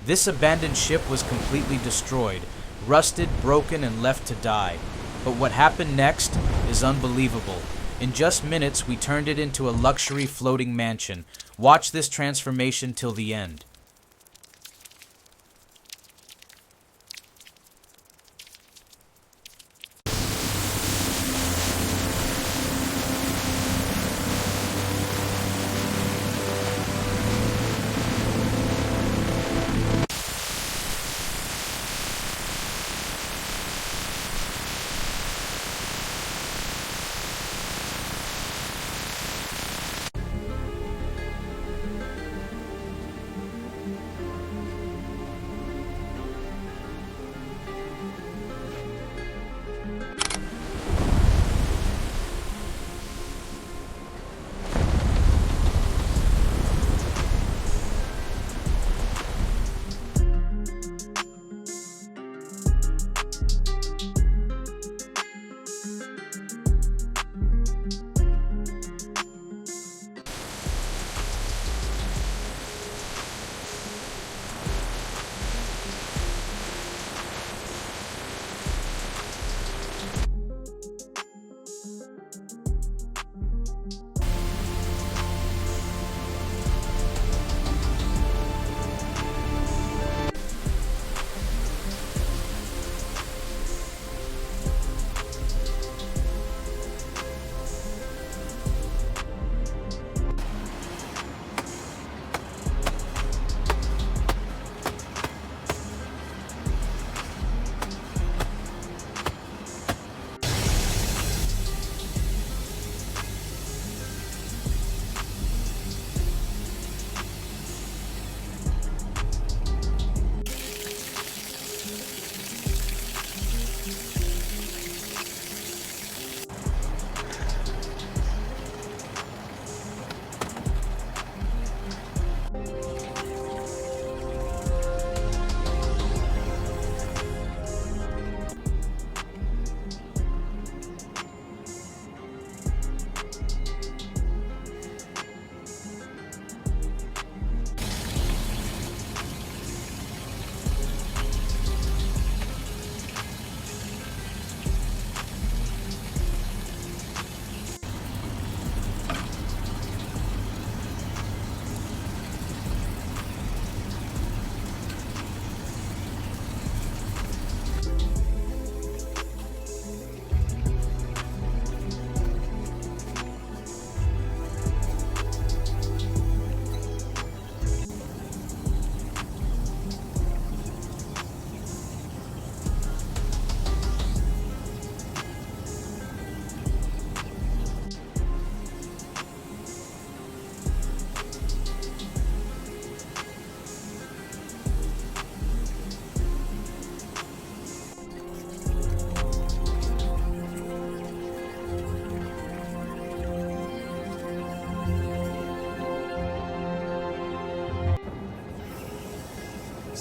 This abandoned ship was completely destroyed, rusted, broken, and left to die. But what happened next is unbelievable. In just minutes, we turned it into a luxury floating mansion. Watch this transformation till the end.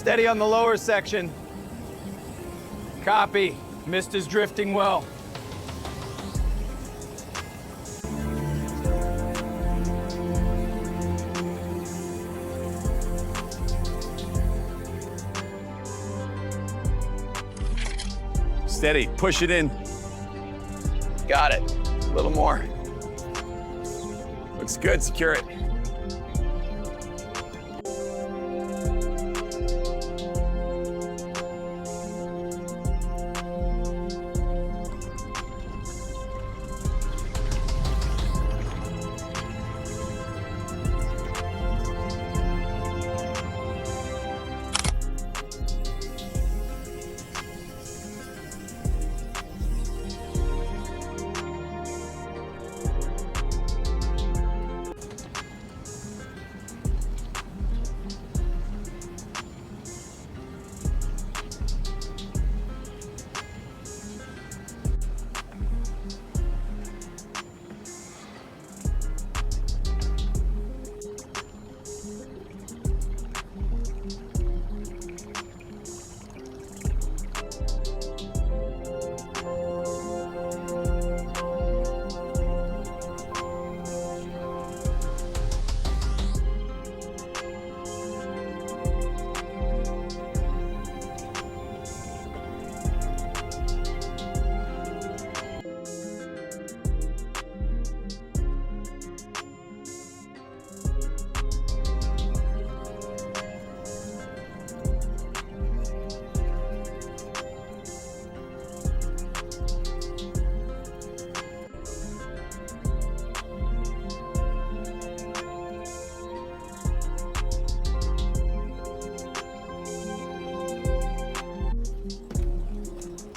Steady on the lower section. Copy. Mist is drifting well. Steady. Push it in. Got it. A little more. Looks good. Secure it.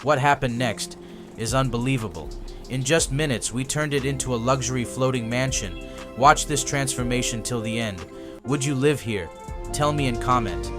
what happened next is unbelievable. In just minutes, we turned it into a luxury floating mansion. Watch this transformation till the end. Would you live here? Tell me in comment.